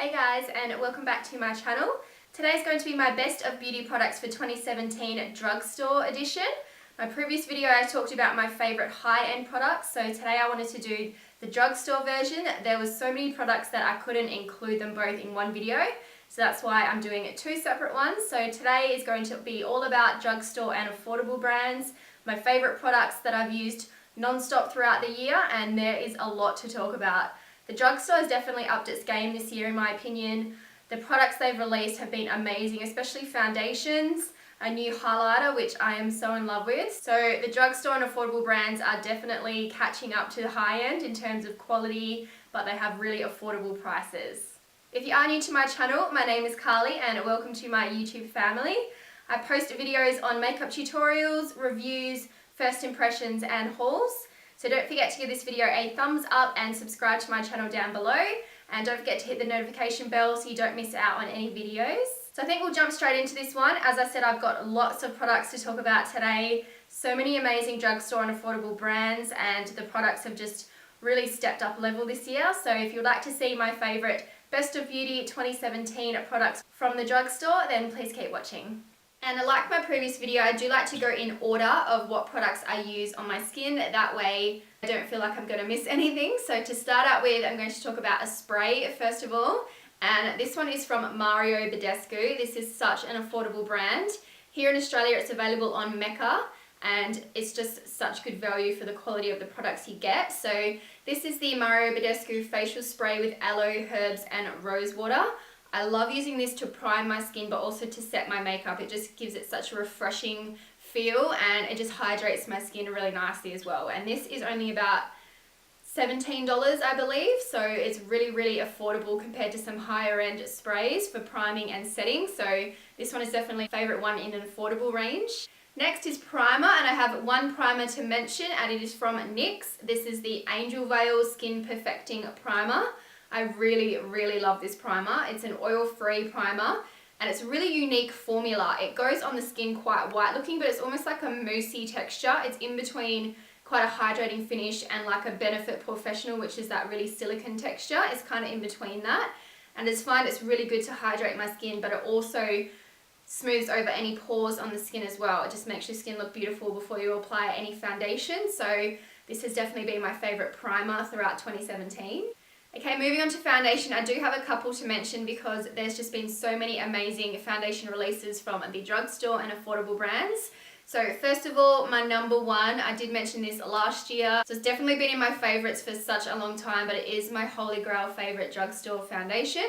Hey guys, and welcome back to my channel. Today is going to be my best of beauty products for 2017 Drugstore edition. My previous video I talked about my favourite high-end products, so today I wanted to do the drugstore version. There was so many products that I couldn't include them both in one video, so that's why I'm doing two separate ones. So today is going to be all about drugstore and affordable brands, my favourite products that I've used non-stop throughout the year, and there is a lot to talk about. The drugstore has definitely upped its game this year in my opinion. The products they've released have been amazing, especially foundations, a new highlighter which I am so in love with. So the drugstore and affordable brands are definitely catching up to the high end in terms of quality, but they have really affordable prices. If you are new to my channel, my name is Carly and welcome to my YouTube family. I post videos on makeup tutorials, reviews, first impressions and hauls. So don't forget to give this video a thumbs up and subscribe to my channel down below. And don't forget to hit the notification bell so you don't miss out on any videos. So I think we'll jump straight into this one. As I said, I've got lots of products to talk about today. So many amazing drugstore and affordable brands, and the products have just really stepped up level this year. So if you'd like to see my favourite Best of Beauty 2017 products from the drugstore, then please keep watching. And like my previous video, I do like to go in order of what products I use on my skin. That way I don't feel like I'm going to miss anything. So to start out with, I'm going to talk about a spray first of all. And this one is from Badescu. This is such an affordable brand. Here in Australia it's available on Mecca, and it's just such good value for the quality of the products you get. So this is the Badescu facial spray with aloe, herbs and rosewater. I love using this to prime my skin but also to set my makeup. It just gives it such a refreshing feel and it just hydrates my skin really nicely as well. And this is only about $17 I believe, so it's really affordable compared to some higher end sprays for priming and setting. So this one is definitely a favourite one in an affordable range. Next is primer, and I have one primer to mention and it is from NYX. This is the Angel Veil Skin Perfecting Primer. I really love this primer. It's an oil-free primer and it's a really unique formula. It goes on the skin quite white looking, but it's almost like a moussey texture. It's in between quite a hydrating finish and like a Benefit Professional, which is that really silicone texture. It's kind of in between that. And I just find it's really good to hydrate my skin, but it also smooths over any pores on the skin as well. It just makes your skin look beautiful before you apply any foundation. So this has definitely been my favourite primer throughout 2017. Okay, moving on to foundation, I do have a couple to mention because there's just been so many amazing foundation releases from the drugstore and affordable brands. So first of all, my number one, I did mention this last year, so it's definitely been in my favourites for such a long time, but it is my holy grail favourite drugstore foundation.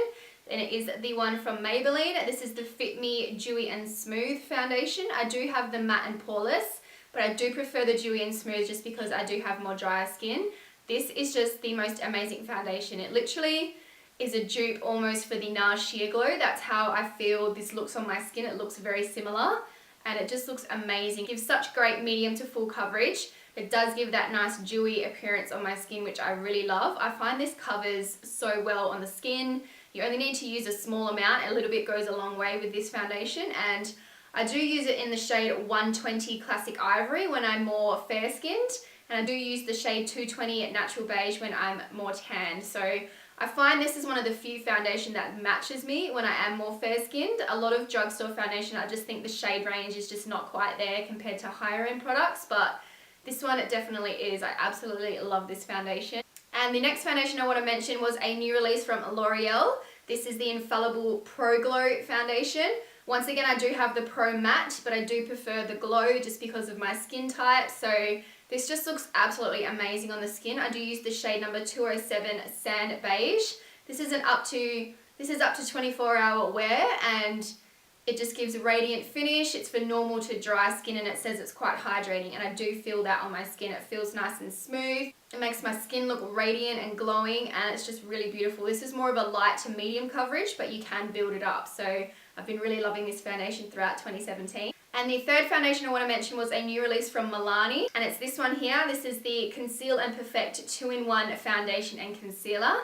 And it is the one from Maybelline. This is the Fit Me Dewy and Smooth foundation. I do have the matte and poreless, but I do prefer the dewy and smooth just because I do have more drier skin. This is just the most amazing foundation. It literally is a dupe almost for the NARS Sheer Glow. That's how I feel this looks on my skin. It looks very similar and it just looks amazing. It gives such great medium to full coverage. It does give that nice dewy appearance on my skin, which I really love. I find this covers so well on the skin. You only need to use a small amount. A little bit goes a long way with this foundation, and I do use it in the shade 120 Classic Ivory when I'm more fair skinned. And I do use the shade 220 Natural Beige when I'm more tanned. So I find this is one of the few foundation that matches me when I am more fair skinned. A lot of drugstore foundation, I just think the shade range is just not quite there compared to higher end products, but this one it definitely is. I absolutely love this foundation. And the next foundation I want to mention was a new release from L'Oreal. This is the Infallible Pro Glow foundation. Once again, I do have the Pro Matte, but I do prefer the Glow just because of my skin type. So this just looks absolutely amazing on the skin. I do use the shade number 207 Sand Beige. This is up to 24-hour wear, and it just gives a radiant finish. It's for normal to dry skin, and it says it's quite hydrating, and I do feel that on my skin. It feels nice and smooth. It makes my skin look radiant and glowing, and it's just really beautiful. This is more of a light to medium coverage, but you can build it up. So I've been really loving this foundation throughout 2017. And the third foundation I want to mention was a new release from Milani, and it's this one here. This is the Conceal and Perfect 2-in-1 foundation and concealer.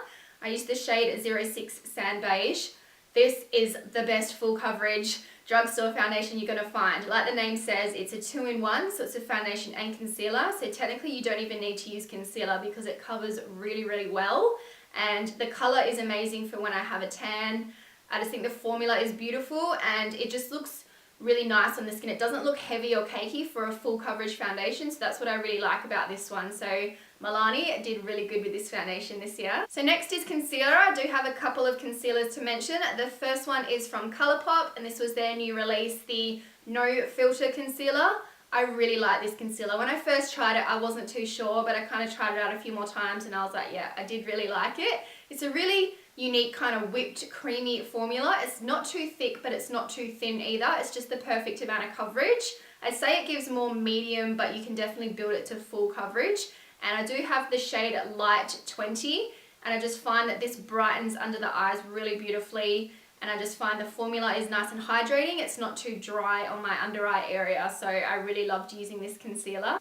I use the shade 06 Sand Beige. This is the best full coverage drugstore foundation you're going to find. Like the name says, it's a 2-in-1, so it's a foundation and concealer. So technically you don't even need to use concealer because it covers really well. and the colour is amazing for when I have a tan. I just think the formula is beautiful and it just looks really nice on the skin. It doesn't look heavy or cakey for a full coverage foundation, so that's what I really like about this one. So Milani did really good with this foundation this year. So next is concealer. I do have a couple of concealers to mention. The first one is from Colourpop, and this was their new release, the No Filter Concealer. I really like this concealer. When I first tried it, I wasn't too sure, but I kind of tried it out a few more times and I was like, yeah, I did really like it. It's a really unique kind of whipped creamy formula. It's not too thick, but it's not too thin either. It's just the perfect amount of coverage. I'd say it gives more medium, but you can definitely build it to full coverage. And I do have the shade Light 20, and I just find that this brightens under the eyes really beautifully. And I just find the formula is nice and hydrating. It's not too dry on my under eye area, so I really loved using this concealer.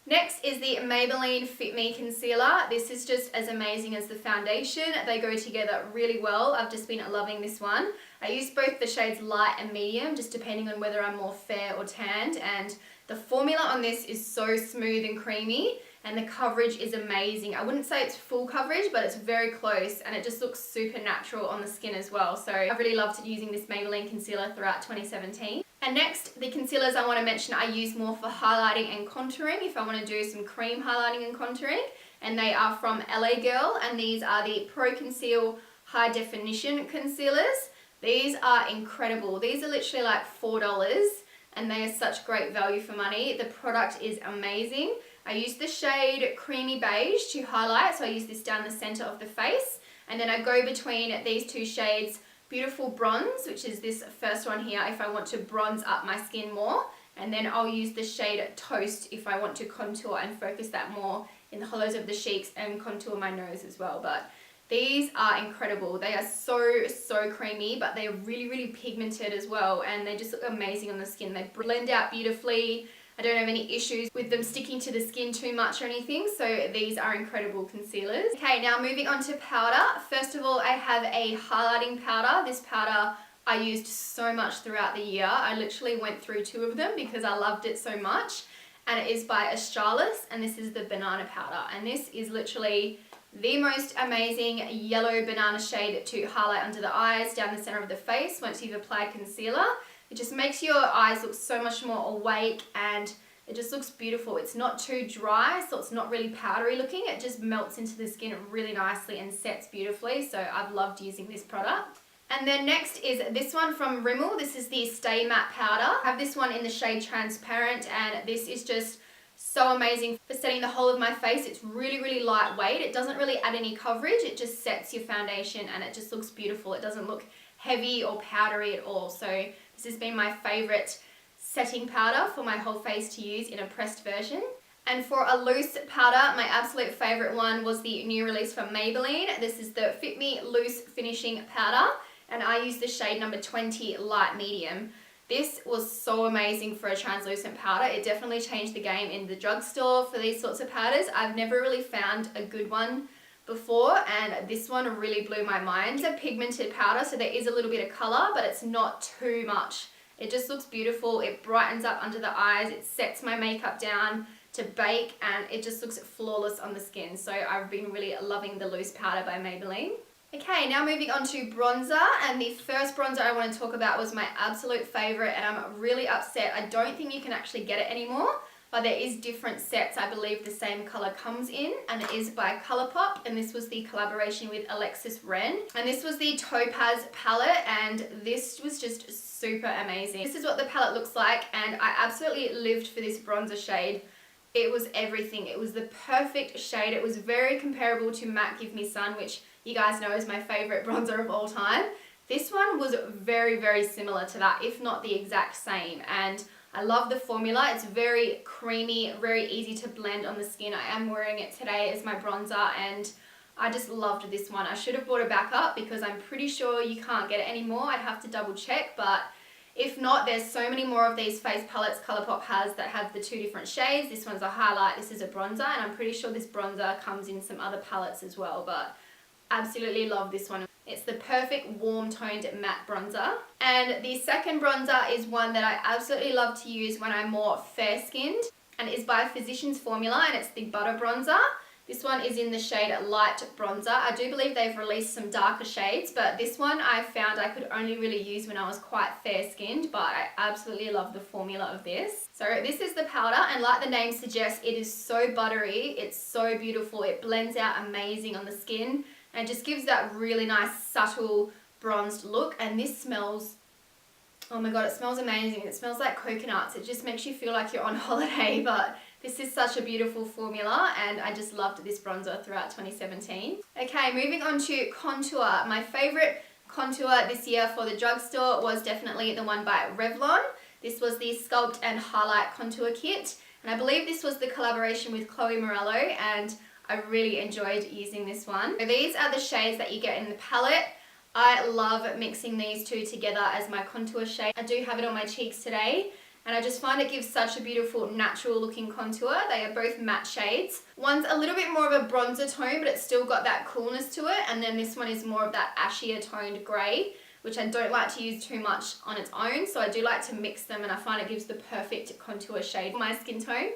Next is the Maybelline Fit Me Concealer. This is just as amazing as the foundation. They go together really well. I've just been loving this one. I use both the shades light and medium, just depending on whether I'm more fair or tanned. And the formula on this is so smooth and creamy, and the coverage is amazing. I wouldn't say it's full coverage, but it's very close, and it just looks super natural on the skin as well. So I really loved using this Maybelline concealer throughout 2017. And next, the concealers I want to mention I use more for highlighting and contouring if I want to do some cream highlighting and contouring. And they are from LA Girl, and these are the Pro Conceal High Definition Concealers. These are incredible. These are literally like $4, and they are such great value for money. The product is amazing. I use the shade Creamy Beige to highlight, so I use this down the center of the face. And then I go between these two shades, Beautiful Bronze, which is this first one here, if I want to bronze up my skin more. And then I'll use the shade Toast if I want to contour and focus that more in the hollows of the cheeks and contour my nose as well. But these are incredible. They are so creamy, but they're really pigmented as well, and they just look amazing on the skin. They blend out beautifully. I don't have any issues with them sticking to the skin too much or anything, so these are incredible concealers. Okay, now moving on to powder. First of all, I have a highlighting powder. This powder I used so much throughout the year. I literally went through 2 of them because I loved it so much. And it is by Australis, and this is the banana powder. And this is literally the most amazing yellow banana shade to highlight under the eyes, down the center of the face once you've applied concealer. It just makes your eyes look so much more awake, and it just looks beautiful. It's not too dry, so it's not really powdery looking. It just melts into the skin really nicely and sets beautifully, so I've loved using this product. And then next is this one from Rimmel. This is the Stay Matte Powder. I have this one in the shade Transparent, and this is just so amazing for setting the whole of my face. It's really lightweight. It doesn't really add any coverage. It just sets your foundation, and it just looks beautiful. It doesn't look heavy or powdery at all. So this has been my favorite setting powder for my whole face to use in a pressed version. And for a loose powder, my absolute favorite one was the new release from Maybelline. This is the Fit Me Loose Finishing Powder, and I use the shade number 20 Light Medium. This was so amazing for a translucent powder. It definitely changed the game in the drugstore for these sorts of powders. I've never really found a good one before, and this one really blew my mind. It's a pigmented powder, so there is a little bit of color, but it's not too much. It just looks beautiful. It brightens up under the eyes. It sets my makeup down to bake, and it just looks flawless on the skin. So I've been really loving the loose powder by Maybelline. Okay, now moving on to bronzer, and the first bronzer I want to talk about was my absolute favorite, and I'm really upset. I don't think you can actually get it anymore, but there is different sets. I believe the same color comes in, and it is by Colourpop, and this was the collaboration with Alexis. And this was the Topaz palette, and this was just super amazing. This is what the palette looks like, and I absolutely lived for this bronzer shade. It was everything. It was the perfect shade. It was very comparable to Matte Give Me Sun, which you guys know is my favorite bronzer of all time. This one was very similar to that, if not the exact same. And I love the formula. It's very creamy, very easy to blend on the skin. I am wearing it today as my bronzer, and I just loved this one. I should have brought it back up because I'm pretty sure you can't get it anymore. I'd have to double check, but if not, there's so many more of these face palettes Colourpop has that have the 2 different shades. This one's a highlight, this is a bronzer, and I'm pretty sure this bronzer comes in some other palettes as well, but absolutely love this one. It's the perfect warm toned matte bronzer. And the second bronzer is one that I absolutely love to use when I'm more fair skinned, and is by Physicians Formula, and it's the Butter Bronzer. This one is in the shade Light Bronzer. I do believe they've released some darker shades, but this one I found I could only really use when I was quite fair-skinned, but I absolutely love the formula of this. So this is the powder, and like the name suggests, it is so buttery, it's so beautiful, it blends out amazing on the skin, and just gives that really nice, subtle, bronzed look. And this smells, oh my god, it smells amazing. It smells like coconuts. It just makes you feel like you're on holiday, but this is such a beautiful formula, and I just loved this bronzer throughout 2017. Okay, moving on to contour. My favorite contour this year for the drugstore was definitely the one by Revlon. This was the Sculpt and Highlight Contour Kit, and I believe this was the collaboration with Chloe Morello, and I really enjoyed using this one. So these are the shades that you get in the palette. I love mixing these two together as my contour shade. I do have it on my cheeks today, and I just find it gives such a beautiful natural looking contour. They are both matte shades. One's a little bit more of a bronzer tone, but it's still got that coolness to it, and then this one is more of that ashier toned grey, which I don't like to use too much on its own, so I do like to mix them, and I find it gives the perfect contour shade for my skin tone.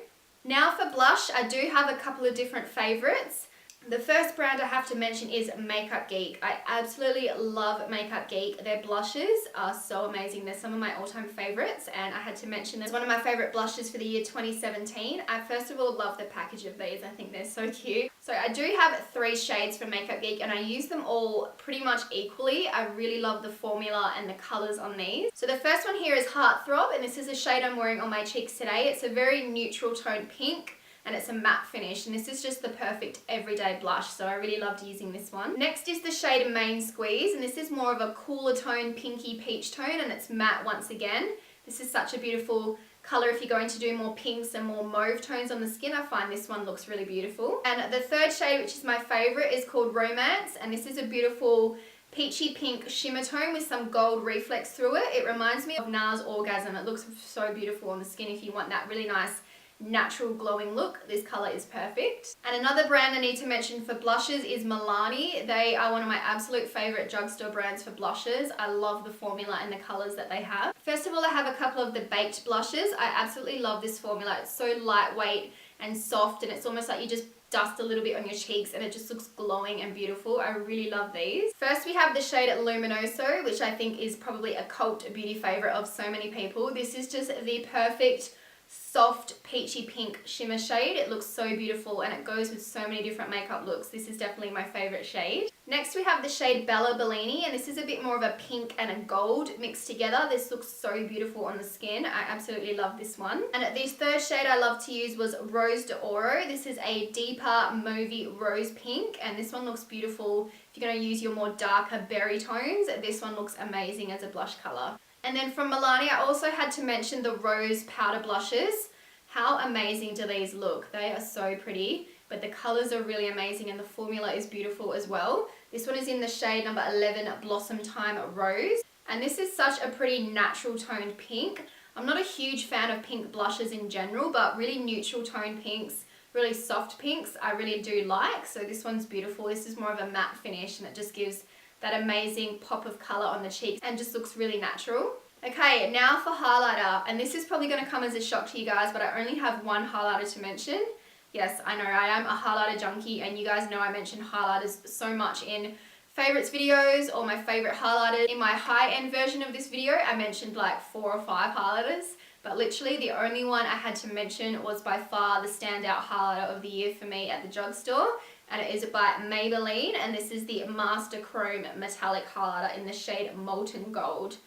Now for blush, I do have a couple of different favourites. The first brand I have to mention is Makeup Geek. I absolutely love Makeup Geek. Their blushes are so amazing. They're some of my all-time favorites, and I had to mention them as one of my favorite blushes for the year 2017. I first of all love the package of these. I think they're so cute. So I do have 3 shades from Makeup Geek, and I use them all pretty much equally. I really love the formula and the colors on these. So the first one here is Heart Throb, and this is a shade I'm wearing on my cheeks today. It's a very neutral toned pink, and it's a matte finish, and this is just the perfect everyday blush, so I really loved using this one. Next is the shade Main Squeeze, and this is more of a cooler tone, pinky peach tone, and it's matte once again. This is such a beautiful color if you're going to do more pinks and more mauve tones on the skin. I find this one looks really beautiful. And the third shade, which is my favorite, is called Romance, and this is a beautiful peachy pink shimmer tone with some gold reflex through it. It reminds me of NARS Orgasm. It looks so beautiful on the skin if you want that really nice natural glowing look. This color is perfect. And another brand I need to mention for blushes is Milani. They are one of my absolute favorite drugstore brands for blushes. I love the formula and the colors that they have. First of all, I have a couple of the baked blushes. I absolutely love this formula. It's so lightweight and soft, and it's almost like you just dust a little bit on your cheeks and it just looks glowing and beautiful. I really love these. First we have the shade Luminoso, which I think is probably a cult beauty favorite of so many people. This is just the perfect soft peachy pink shimmer shade. It looks so beautiful, and it goes with so many different makeup looks. This is definitely my favorite shade. Next we have the shade Bella Bellini, and this is a bit more of a pink and a gold mixed together. This looks so beautiful on the skin. I absolutely love this one. And the third shade I love to use was Rose d'Oro. This is a deeper mauvey rose pink, and this one looks beautiful if you're going to use your more darker berry tones. This one looks amazing as a blush color. And then from Milani, I also had to mention the Rose Powder Blushes. How amazing do these look? They are so pretty, but the colors are really amazing, and the formula is beautiful as well. This one is in the shade number 11, Blossomtime Rose. And this is such a pretty natural toned pink. I'm not a huge fan of pink blushes in general, but really neutral toned pinks, really soft pinks, I really do like. So this one's beautiful. This is more of a matte finish, and it just gives that amazing pop of color on the cheeks and just looks really natural. Okay, now for highlighter, and this is probably going to come as a shock to you guys, but I only have one highlighter to mention. Yes, I know, I am a highlighter junkie, and you guys know I mention highlighters so much in favorites videos or my favorite highlighters. In my high-end version of this video, I mentioned like 4 or 5 highlighters, but literally the only one I had to mention was by far the standout highlighter of the year for me at the drugstore, and it is by Maybelline, and this is the Master Chrome Metallic Highlighter in the shade Molten Gold.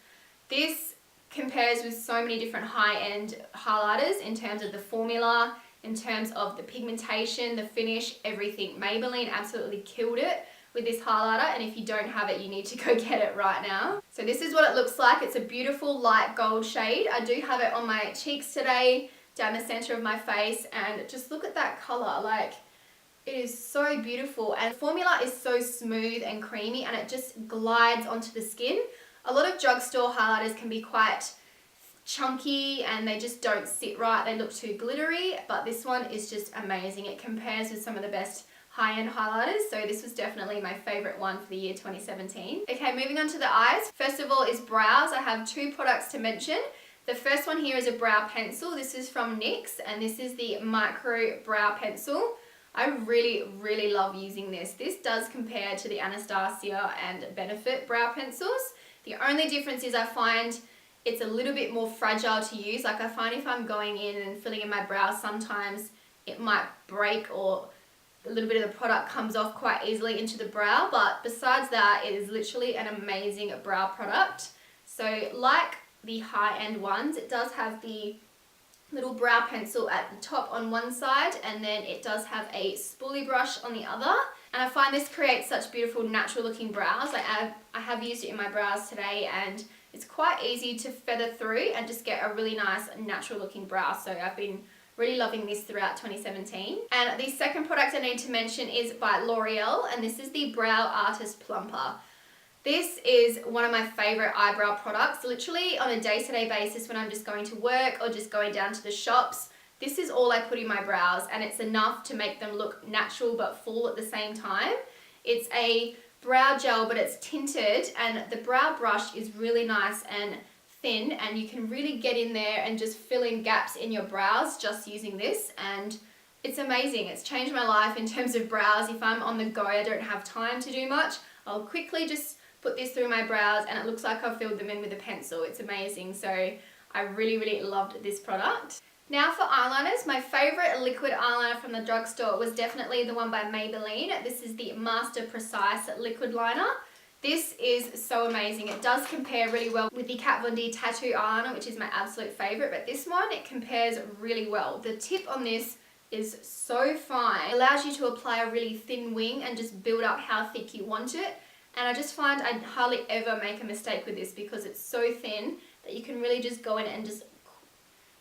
This compares with so many different high-end highlighters in terms of the formula, in terms of the pigmentation, the finish, everything. Maybelline absolutely killed it with this highlighter, and if you don't have it, you need to go get it right now. So this is what it looks like. It's a beautiful light gold shade. I do have it on my cheeks today, down the center of my face, and just look at that color. Like, it is so beautiful, and the formula is so smooth and creamy, and it just glides onto the skin. A lot of drugstore highlighters can be quite chunky and they just don't sit right. They look too glittery, but this one is just amazing. It compares with some of the best high-end highlighters, so this was definitely my favorite one for the year 2017. Okay, moving on to the eyes. First of all is brows. I have 2 products to mention. The first one here is a brow pencil. This is from NYX, and this is the Micro Brow Pencil. I really love using this. This does compare to the Anastasia and Benefit brow pencils. The only difference is I find it's a little bit more fragile to use. Like I find if I'm going in and filling in my brows, sometimes it might break or a little bit of the product comes off quite easily into the brow. But besides that, it is literally an amazing brow product. So like the high-end ones, it does have the little brow pencil at the top on one side, and then it does have a spoolie brush on the other. And I find this creates such beautiful natural looking brows. I have used it in my brows today, and it's quite easy to feather through and just get a really nice natural looking brow. So I've been really loving this throughout 2017. And the second product I need to mention is by L'Oreal, and this is the Brow Artist Plumper. This is one of my favorite eyebrow products. Literally on a day-to-day basis when I'm just going to work or just going down to the shops, this is all I put in my brows, and it's enough to make them look natural but full at the same time. It's a brow gel, but it's tinted, and the brow brush is really nice and thin, and you can really get in there and just fill in gaps in your brows just using this, and it's amazing. It's changed my life in terms of brows. If I'm on the go, I don't have time to do much, I'll quickly just put this through my brows and it looks like I've filled them in with a pencil. It's amazing. So I really loved this product. Now for eyeliners, my favorite liquid eyeliner from the drugstore was definitely the one by Maybelline. This is the Master Precise Liquid Liner. This is so amazing. It does compare really well with the Kat Von D Tattoo Eyeliner, which is my absolute favorite, but this one, it compares really well. The tip on this is so fine. It allows you to apply a really thin wing and just build up how thick you want it. And I just find I hardly ever make a mistake with this because it's so thin that you can really just go in and just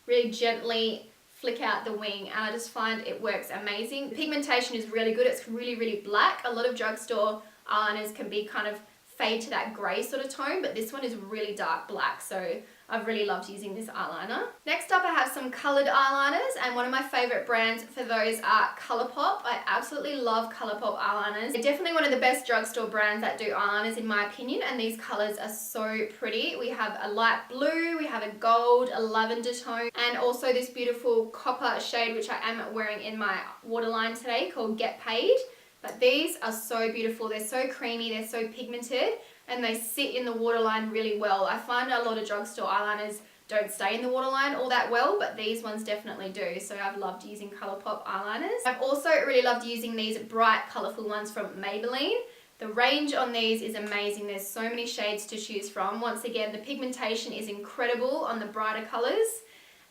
really gently flick out the wing, and I just find it works amazing. The pigmentation is really good. It's really black. A lot of drugstore eyeliners can be kind of fade to that grey sort of tone, but this one is really dark black, so I've really loved using this eyeliner. Next up, I have some coloured eyeliners, and one of my favourite brands for those are Colourpop. I absolutely love Colourpop eyeliners. They're definitely one of the best drugstore brands that do eyeliners in my opinion, and these colours are so pretty. We have a light blue, we have a gold, a lavender tone, and also this beautiful copper shade, which I am wearing in my waterline today, called Get Paid. But these are so beautiful. They're so creamy, they're so pigmented, and they sit in the waterline really well. I find a lot of drugstore eyeliners don't stay in the waterline all that well, but these ones definitely do. So I've loved using Colourpop eyeliners. I've also really loved using these bright, colourful ones from Maybelline. The range on these is amazing. There's so many shades to choose from. Once again, the pigmentation is incredible on the brighter colours,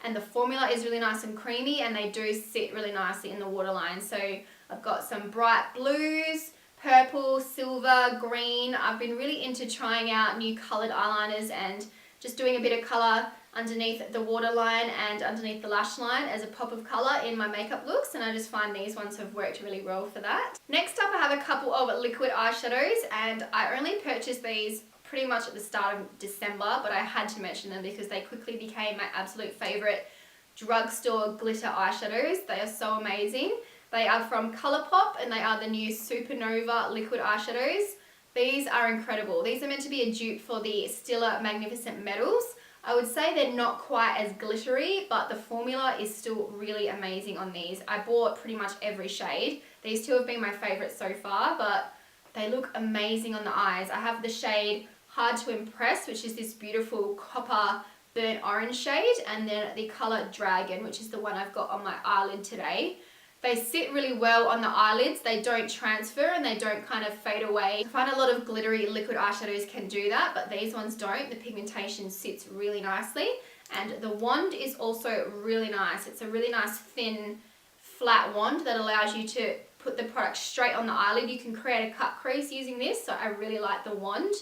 and the formula is really nice and creamy, and they do sit really nicely in the waterline. So I've got some bright blues, purple, silver, green. I've been really into trying out new coloured eyeliners and just doing a bit of colour underneath the waterline and underneath the lash line as a pop of colour in my makeup looks, and I just find these ones have worked really well for that. Next up, I have a couple of liquid eyeshadows, and I only purchased these pretty much at the start of December, but I had to mention them because they quickly became my absolute favourite drugstore glitter eyeshadows. They are so amazing. They are from Colourpop, and they are the new Supernova liquid eyeshadows. These are incredible. These are meant to be a dupe for the Stila Magnificent Metals. I would say they're not quite as glittery, but the formula is still really amazing on these. I bought pretty much every shade. These two have been my favourites so far, but they look amazing on the eyes. I have the shade Hard to Impress, which is this beautiful copper burnt orange shade, and then the colour Dragon, which is the one I've got on my eyelid today. They sit really well on the eyelids. They don't transfer and they don't kind of fade away. I find a lot of glittery liquid eyeshadows can do that, but these ones don't. The pigmentation sits really nicely, and the wand is also really nice. It's a really nice thin flat wand that allows you to put the product straight on the eyelid. You can create a cut crease using this, so I really like the wand.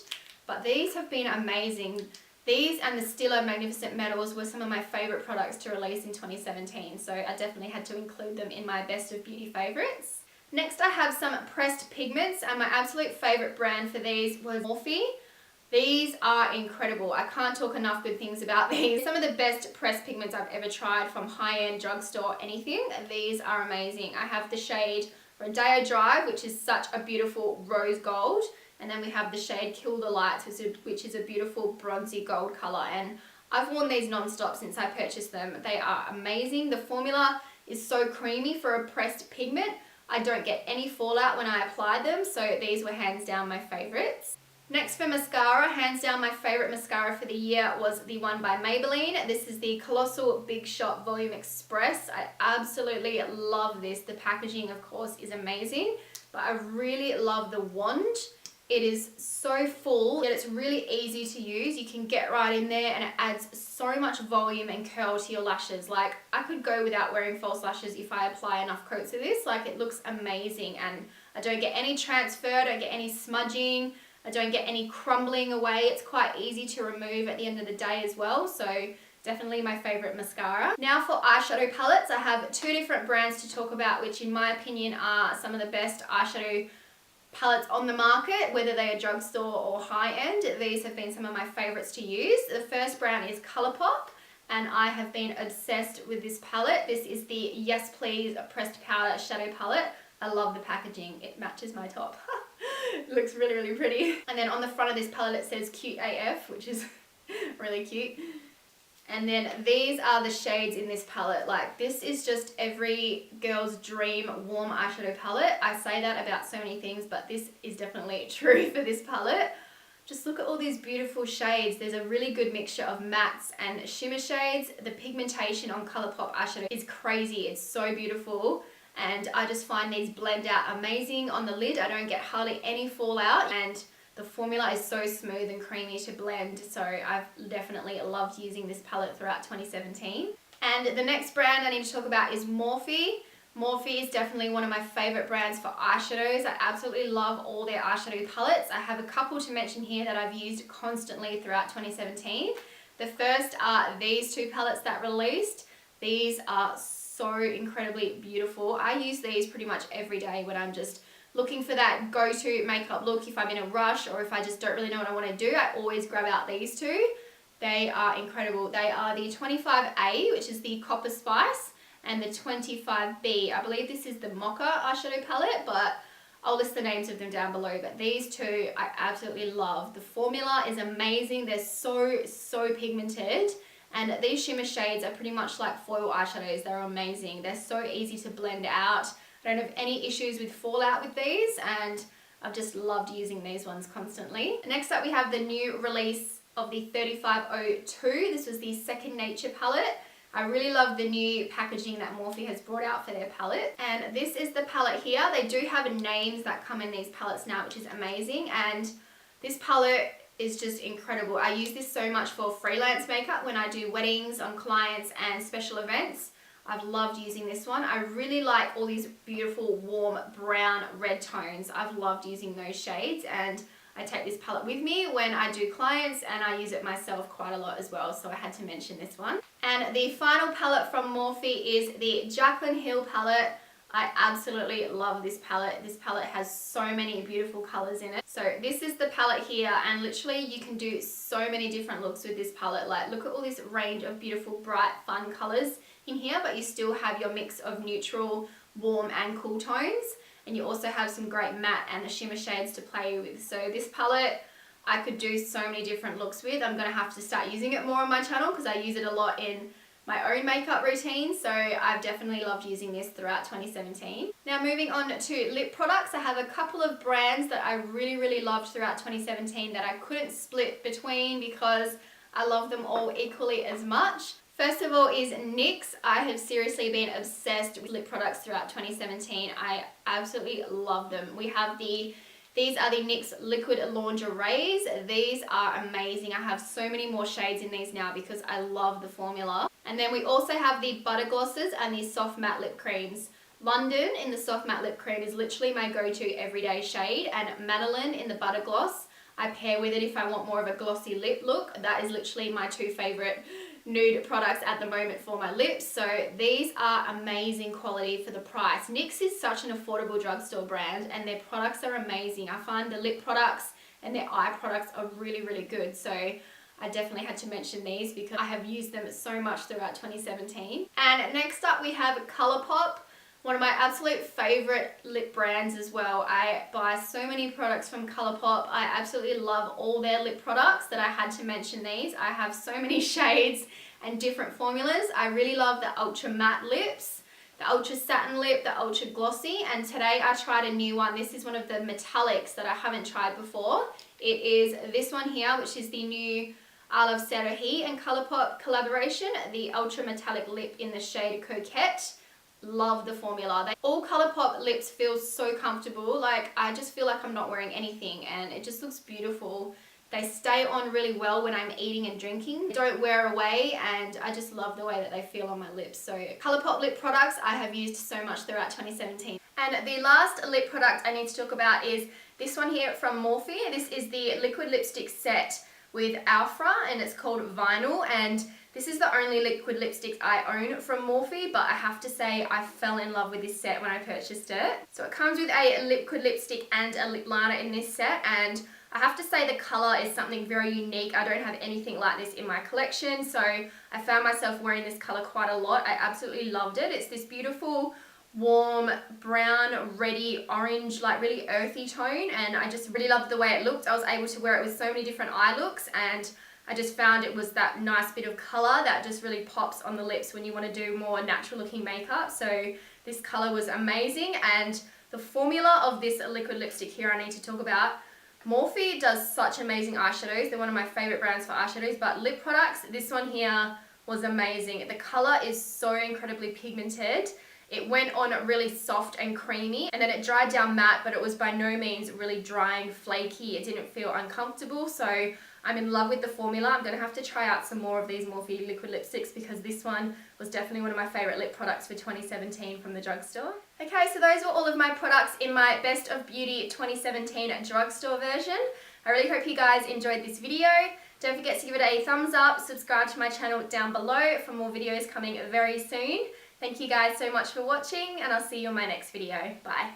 But these have been amazing. These and the Stila Magnificent Metals were some of my favourite products to release in 2017, so I definitely had to include them in my best of beauty favourites. Next, I have some pressed pigments, and my absolute favourite brand for these was Morphe. These are incredible. I can't talk enough good things about these. Some of the best pressed pigments I've ever tried from high-end drugstore anything. These are amazing. I have the shade Rodeo Drive, which is such a beautiful rose gold. And then we have the shade Kill the Lights, which is a beautiful bronzy gold colour. And I've worn these non-stop since I purchased them. They are amazing. The formula is so creamy for a pressed pigment. I don't get any fallout when I apply them, so these were hands down my favorites. Next for mascara, hands down my favorite mascara for the year was the one by Maybelline. This is the Colossal Big Shot Volume Express. I absolutely love this. The packaging, of course, is amazing, but I really love the wand. It is so full, yet it's really easy to use. You can get right in there and it adds so much volume and curl to your lashes. Like, I could go without wearing false lashes if I apply enough coats of this. Like, it looks amazing, and I don't get any transfer, I don't get any smudging, I don't get any crumbling away. It's quite easy to remove at the end of the day as well, so definitely my favorite mascara. Now for eyeshadow palettes, I have two different brands to talk about, which in my opinion are some of the best eyeshadow palettes on the market, whether they are drugstore or high-end. These have been some of my favorites to use. The first brand is Colourpop, and I have been obsessed with this palette. This is the Yes Please Pressed Powder Shadow Palette. I love the packaging. It matches my top. It looks really, really pretty. And then on the front of this palette it says Cute AF, which is really cute. And then these are the shades in this palette. Like, this is just every girl's dream warm eyeshadow palette. I say that about so many things, but this is definitely true for this palette. Just look at all these beautiful shades. There's a really good mixture of mattes and shimmer shades. The pigmentation on Colourpop eyeshadow is crazy. It's so beautiful. And I just find these blend out amazing on the lid. I don't get hardly any fallout, and the formula is so smooth and creamy to blend, so I've definitely loved using this palette throughout 2017. And the next brand I need to talk about is Morphe. Morphe is definitely one of my favorite brands for eyeshadows. I absolutely love all their eyeshadow palettes. I have a couple to mention here that I've used constantly throughout 2017. The first are these two palettes that released. These are so incredibly beautiful. I use these pretty much every day when I'm just looking for that go-to makeup look. If I'm in a rush or if I just don't really know what I want to do, I always grab out these two. They are incredible. They are the 25A, which is the Copper Spice, and the 25B. I believe this is the Mocha eyeshadow palette, but I'll list the names of them down below. But these two I absolutely love. The formula is amazing. They're so pigmented. And these shimmer shades are pretty much like foil eyeshadows. They're amazing. They're so easy to blend out. I don't have any issues with fallout with these, and I've just loved using these ones constantly. Next up we have the new release of the 3502. This was the Second Nature palette. I really love the new packaging that Morphe has brought out for their palette. And this is the palette here. They do have names that come in these palettes now, which is amazing. And this palette is just incredible. I use this so much for freelance makeup when I do weddings on clients and special events. I've loved using this one. I really like all these beautiful warm brown red tones. I've loved using those shades, and I take this palette with me when I do clients, and I use it myself quite a lot as well, so I had to mention this one. And the final palette from Morphe is the Jaclyn Hill palette. I absolutely love this palette. This palette has so many beautiful colors in it. So this is the palette here, and literally you can do so many different looks with this palette. Like, look at all this range of beautiful, bright, fun colors in here, but you still have your mix of neutral, warm, and cool tones. And you also have some great matte and the shimmer shades to play with. So this palette I could do so many different looks with. I'm gonna have to start using it more on my channel because I use it a lot in my own makeup routine, so I've definitely loved using this throughout 2017. Now moving on to lip products, I have a couple of brands that I really loved throughout 2017 that I couldn't split between because I love them all equally as much. First of all is NYX. I have seriously been obsessed with lip products throughout 2017. I absolutely love them. These are the NYX Liquid Lingeries. These are amazing. I have so many more shades in these now because I love the formula. And then we also have the Butter Glosses and the Soft Matte Lip Creams. London in the Soft Matte Lip Cream is literally my go-to everyday shade, and Madeline in the Butter Gloss I pair with it if I want more of a glossy lip look. That is literally my two favorite nude products at the moment for my lips. So these are amazing quality for the price. NYX is such an affordable drugstore brand, and their products are amazing. I find the lip products and their eye products are really good. So I definitely had to mention these because I have used them so much throughout 2017. And next up we have Colourpop, one of my absolute favorite lip brands as well. I buy so many products from Colourpop. I absolutely love all their lip products that I had to mention these. I have so many shades and different formulas. I really love the Ultra Matte lips. the Ultra Satin Lip, the Ultra Glossy, and today I tried a new one. This is one of the metallics that I haven't tried before. It is this one here, which is the new Aloe and Colourpop collaboration, the Ultra Metallic Lip in the shade Coquette. Love the formula. All Colourpop lips feel so comfortable. Like, I just feel like I'm not wearing anything, and it just looks beautiful. They stay on really well when I'm eating and drinking. They don't wear away, and I just love the way that they feel on my lips. So Colourpop lip products I have used so much throughout 2017. And the last lip product I need to talk about is this one here from Morphe. This is the liquid lipstick set with Alpha, and it's called Vinyl, and this is the only liquid lipstick I own from Morphe, but I have to say I fell in love with this set when I purchased it. So it comes with a liquid lipstick and a lip liner in this set, and I have to say the colour is something very unique. I don't have anything like this in my collection, so I found myself wearing this colour quite a lot. I absolutely loved it. It's this beautiful, warm, brown, reddy, orange, like really earthy tone, and I just really loved the way it looked. I was able to wear it with so many different eye looks, and I just found it was that nice bit of colour that just really pops on the lips when you want to do more natural looking makeup. So this colour was amazing, and the formula of this liquid lipstick here I need to talk about. Morphe does such amazing eyeshadows. They're one of my favourite brands for eyeshadows, but lip products, this one here was amazing. The colour is so incredibly pigmented. It went on really soft and creamy, and then it dried down matte, but it was by no means really dry and flaky. It didn't feel uncomfortable, so I'm in love with the formula. I'm going to have to try out some more of these Morphe liquid lipsticks because this one was definitely one of my favourite lip products for 2017 from the drugstore. Okay, so those were all of my products in my Best of Beauty 2017 drugstore version. I really hope you guys enjoyed this video. Don't forget to give it a thumbs up, subscribe to my channel down below for more videos coming very soon. Thank you guys so much for watching, and I'll see you in my next video. Bye.